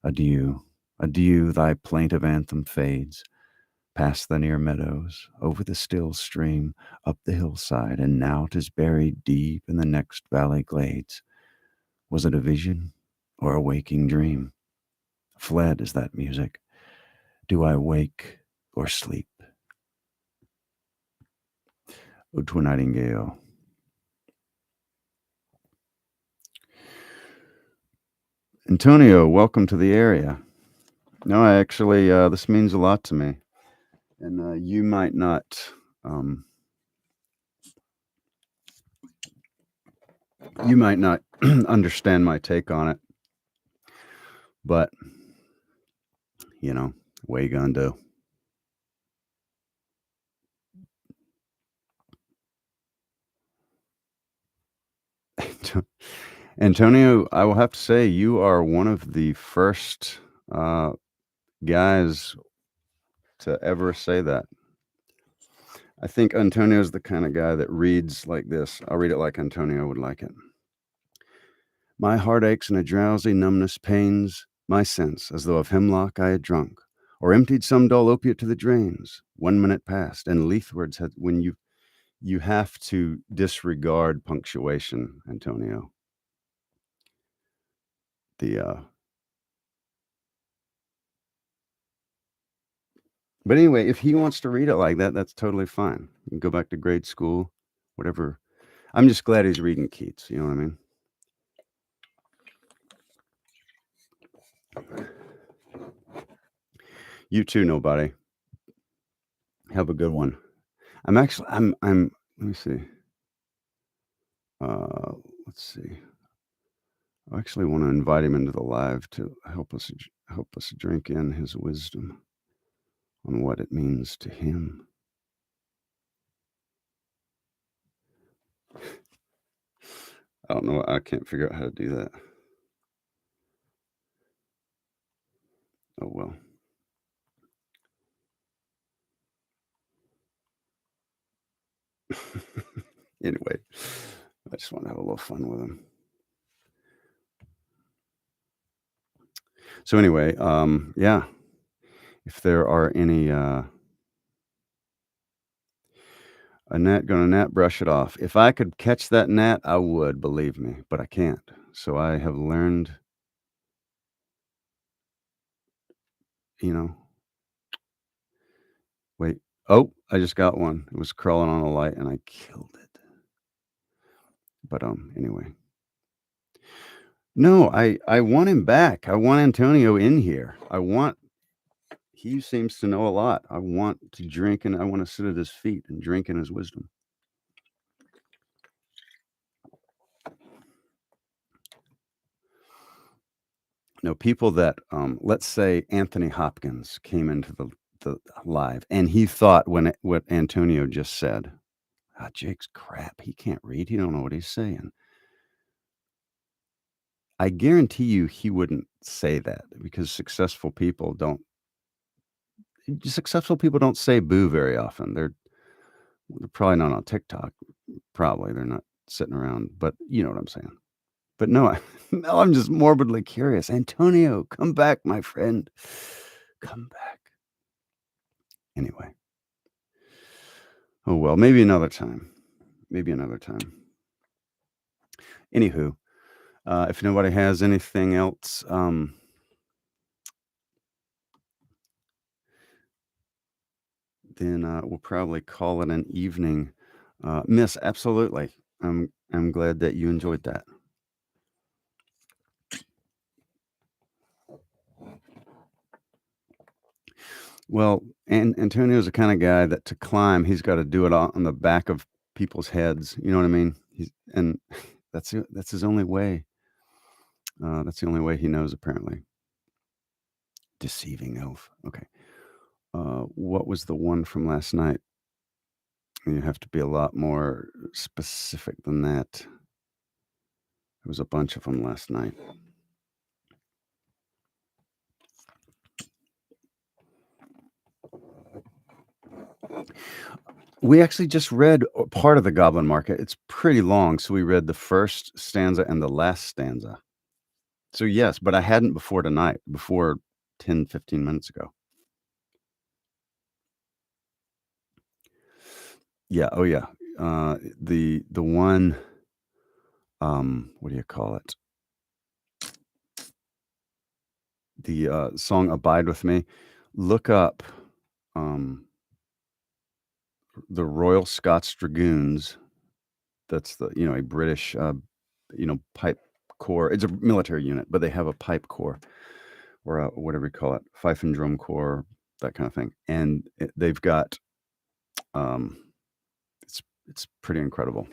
Adieu, adieu, thy plaintive anthem fades, past the near meadows, over the still stream, up the hillside, and now 'tis buried deep in the next valley glades. Was it a vision or a waking dream? Fled is that music. Do I wake or sleep? Ode to a Nightingale. Antonio, welcome to the area. No, I actually, this means a lot to me. And you might not, understand my take on it, but, what you gonna do? Antonio, I will have to say you are one of the first guys to ever say that. I think Antonio's the kind of guy that reads like this. I'll read it like Antonio would like it. My heart aches and a drowsy numbness pains my sense, as though of hemlock I had drunk, or emptied some dull opiate to the drains. 1 minute passed, and leafwards had when you have to disregard punctuation, Antonio. But anyway, if he wants to read it like that, that's totally fine. You can go back to grade school, whatever. I'm just glad he's reading Keats. You know what I mean? You too, nobody. Have a good one. I'm let me see. Let's see. I actually want to invite him into the live to help us drink in his wisdom on what it means to him. I don't know. I can't figure out how to do that. Oh, well. Anyway, I just want to have a little fun with him. So anyway, yeah, if there are any, a gnat gonna gnat, brush it off. If I could catch that gnat, I would, believe me, but I can't. So I have learned, you know, wait. Oh, I just got one. It was crawling on a light and I killed it. But anyway. No, I want him back. I want Antonio in here. He seems to know a lot. I want to drink and I want to sit at his feet and drink in his wisdom. No, people that, let's say Anthony Hopkins came into the live and he thought what Antonio just said, "Ah, Jake's crap. He can't read. He don't know what he's saying." I guarantee you he wouldn't say that because successful people don't say boo very often. They're probably not on TikTok. Probably they're not sitting around, but you know what I'm saying. But no, now I'm just morbidly curious. Antonio, come back, my friend. Come back. Anyway. Oh well, maybe another time. Maybe another time. Anywho, if nobody has anything else, then we'll probably call it an evening. Miss, absolutely. I'm glad that you enjoyed that. Well, and Antonio's the kind of guy that to climb, he's got to do it on the back of people's heads. You know what I mean? And that's his only way. That's the only way he knows, apparently. Deceiving elf. Okay. What was the one from last night? You have to be a lot more specific than that. There was a bunch of them last night. We actually just read part of the Goblin Market. It's pretty long, so we read the first stanza and the last stanza. So yes, but I hadn't before tonight, before 10, 15 minutes ago. Yeah, oh yeah. The one, what do you call it? The, song "Abide With Me." Look up, um, the Royal Scots Dragoons. That's a British, pipe corps. It's a military unit, but they have a pipe corps or a whatever you call it, fife and drum corps, that kind of thing. And they've got, um, it's pretty incredible.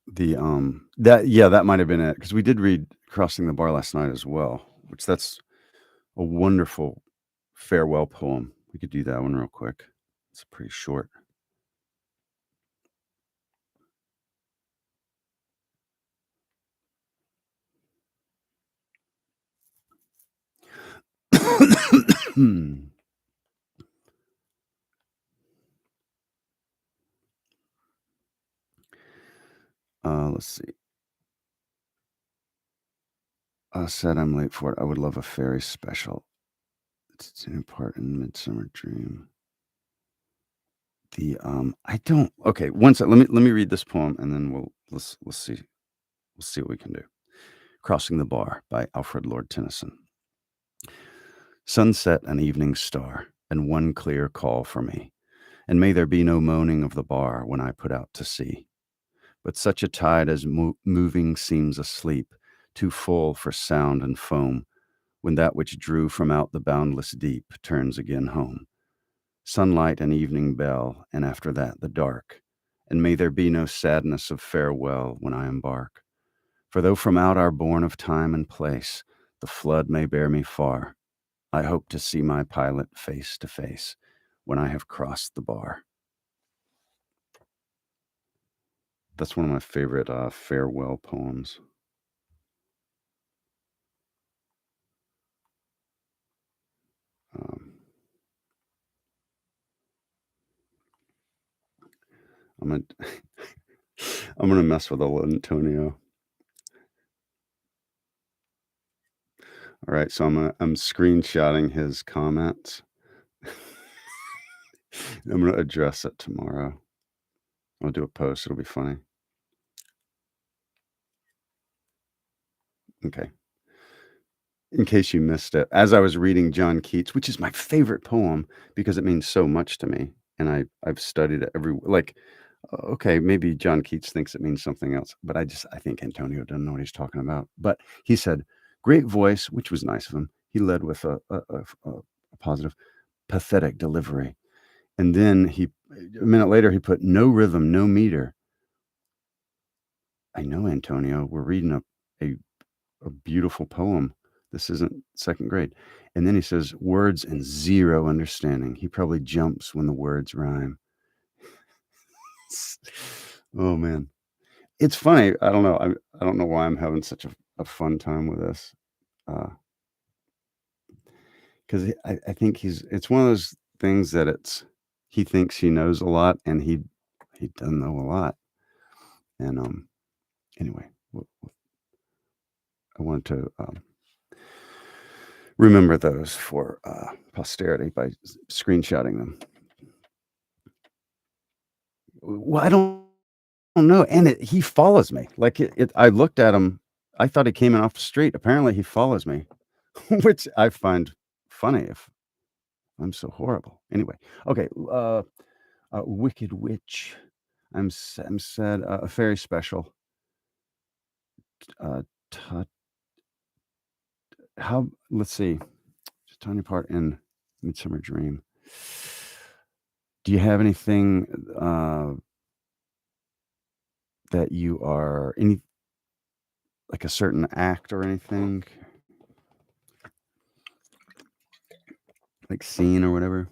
That might have been it because we did read Crossing the Bar last night as well, which that's a wonderful farewell poem. We could do that one real quick. It's pretty short. Let's see. Said I'm late for it. I would love a fairy special. It's in part in Midsummer Dream. I don't. Okay, one sec. Let me read this poem, and then let's see what we can do. Crossing the Bar by Alfred Lord Tennyson. Sunset and evening star, and one clear call for me, and may there be no moaning of the bar when I put out to sea, but such a tide as moving seems asleep, too full for sound and foam, when that which drew from out the boundless deep turns again home. Sunlight and evening bell, and after that the dark, and may there be no sadness of farewell when I embark. For though from out our bourne of time and place the flood may bear me far, I hope to see my pilot face to face when I have crossed the bar. That's one of my favorite farewell poems. Um, I'm gonna, I'm gonna mess with old Antonio. All right, so I'm screenshotting his comments. I'm gonna address it tomorrow. I'll do a post. It'll be funny. Okay. In case you missed it, as I was reading John Keats, which is my favorite poem because it means so much to me. and I've studied it like, okay, maybe John Keats thinks it means something else, but I think Antonio doesn't know what he's talking about. But he said, "Great voice," which was nice of him. He led with a positive, pathetic delivery, and then a minute later he put, "No rhythm, no meter." I know, Antonio, we're reading a a beautiful poem. This isn't second grade. And then he says, "Words and zero understanding." He probably jumps when the words rhyme. Oh man, it's funny. I don't know. I don't know why I'm having such a fun time with this. Because I think it's one of those things that he thinks he knows a lot, and he doesn't know a lot. And anyway, I want to remember those for posterity by screenshotting them. Well, I don't know, and he follows me. Like, I looked at him, I thought he came in off the street. Apparently, he follows me, which I find funny if I'm so horrible. Anyway, okay, Wicked Witch. I'm said, a fairy special. Uh, ta how let's see, tiny part in Midsummer Dream. Do you have anything, that you are any like a certain act or anything? Like scene or whatever?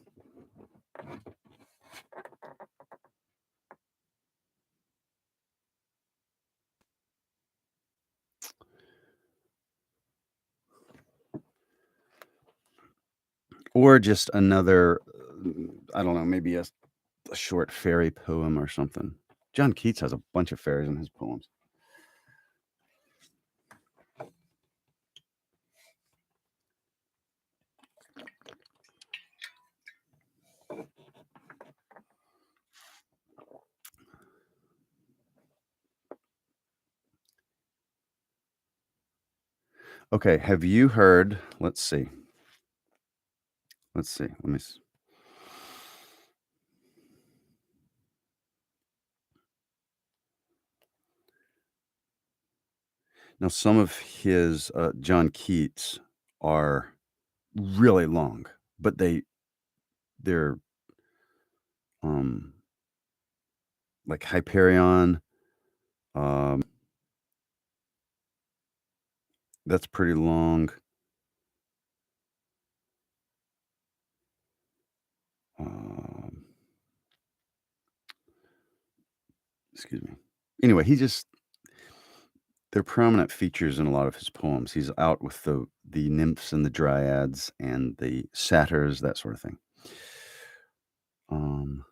Or just another, I don't know, maybe a short fairy poem or something. John Keats has a bunch of fairies in his poems. Okay, have you heard, let's see. Let's see. Let me Now some of his John Keats are really long, but they're um like Hyperion, um that's pretty long. Um Excuse me. Anyway, they're prominent features in a lot of his poems. He's out with the nymphs and the dryads and the satyrs, that sort of thing. Um,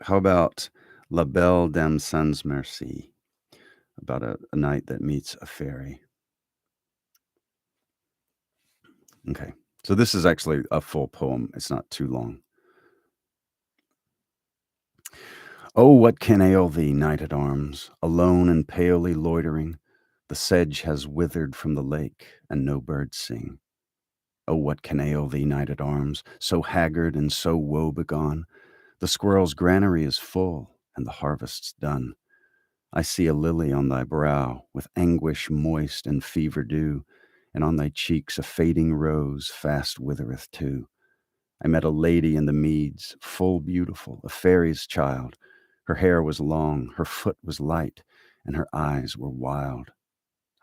how about La Belle Dame Sans Merci, about a knight that meets a fairy? Okay. So this is actually a full poem. It's not too long. Oh, what can ail thee, knight at arms, alone and palely loitering? The sedge has withered from the lake, and no birds sing. Oh, what can ail thee, knight at arms, so haggard and so woe begone? The squirrel's granary is full, and the harvest's done. I see a lily on thy brow, with anguish moist and fever dew, and on thy cheeks a fading rose fast withereth too. I met a lady in the meads, full beautiful, a fairy's child. Her hair was long, her foot was light, and her eyes were wild.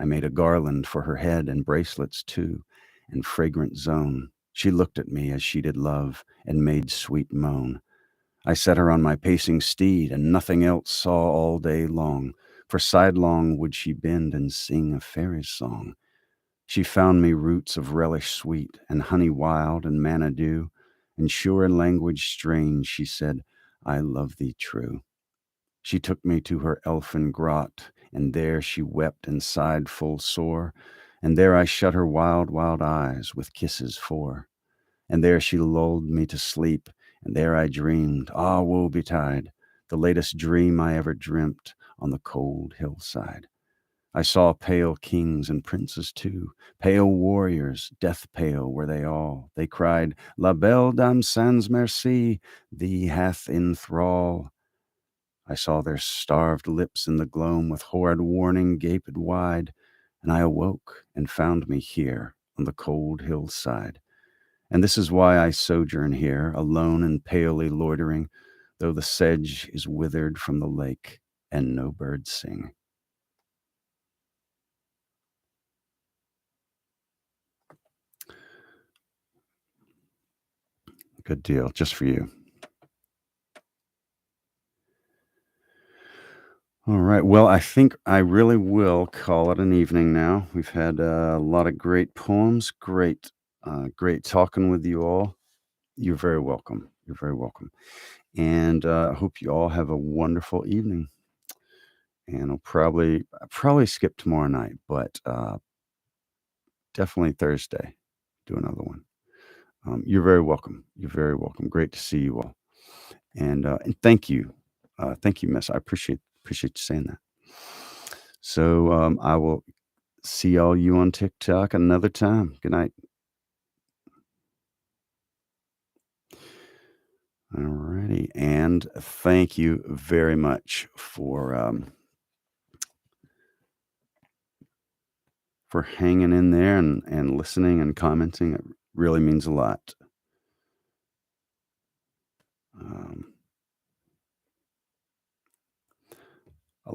I made a garland for her head and bracelets too, and fragrant zone. She looked at me as she did love, and made sweet moan. I set her on my pacing steed, and nothing else saw all day long, for sidelong would she bend and sing a fairy's song. She found me roots of relish sweet, and honey wild, and manna dew, and sure in language strange she said, I love thee true. She took me to her elfin grot, and there she wept and sighed full sore, and there I shut her wild, wild eyes with kisses four. And there she lulled me to sleep, and there I dreamed, ah, woe betide, the latest dream I ever dreamt on the cold hillside. I saw pale kings and princes too, pale warriors, death pale were they all. They cried, La belle dame sans merci, thee hath in thrall. I saw their starved lips in the gloam with horrid warning gaped wide, and I awoke and found me here on the cold hillside. And this is why I sojourn here, alone and palely loitering, though the sedge is withered from the lake and no birds sing. Good deal, just for you. All right. Well, I think I really will call it an evening now. We've had a lot of great poems. Great talking with you all. You're very welcome. You're very welcome. And I hope you all have a wonderful evening. And I'll probably skip tomorrow night, but definitely Thursday. Do another one. You're very welcome. You're very welcome. Great to see you all. And thank you. Thank you, Miss. I appreciate you saying that. So I will see all you on TikTok another time. Good night. All righty. And thank you very much for hanging in there and listening and commenting. It really means a lot. Um, I,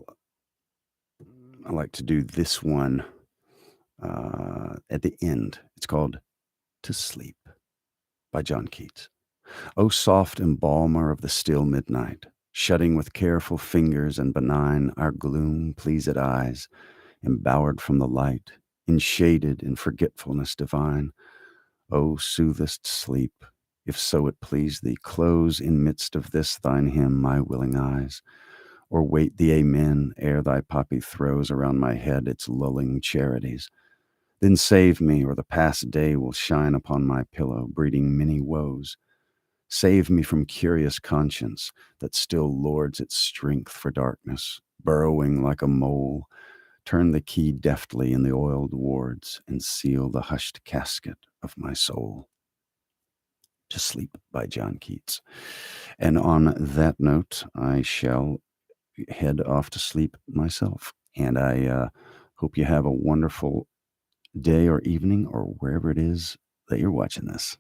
I like to do this one at the end. It's called To Sleep by John Keats. O soft embalmer of the still midnight, shutting with careful fingers and benign our gloom pleased eyes, embowered from the light, enshaded in forgetfulness divine. O soothest sleep, if so it please thee, close in midst of this thine hymn my willing eyes, or wait the amen ere thy poppy throws around my head its lulling charities. Then save me, or the past day will shine upon my pillow, breeding many woes. Save me from curious conscience that still lords its strength for darkness, burrowing like a mole. Turn the key deftly in the oiled wards and seal the hushed casket of my soul. To Sleep by John Keats. And on that note, I shall head off to sleep myself. And I hope you have a wonderful day or evening or wherever it is that you're watching this.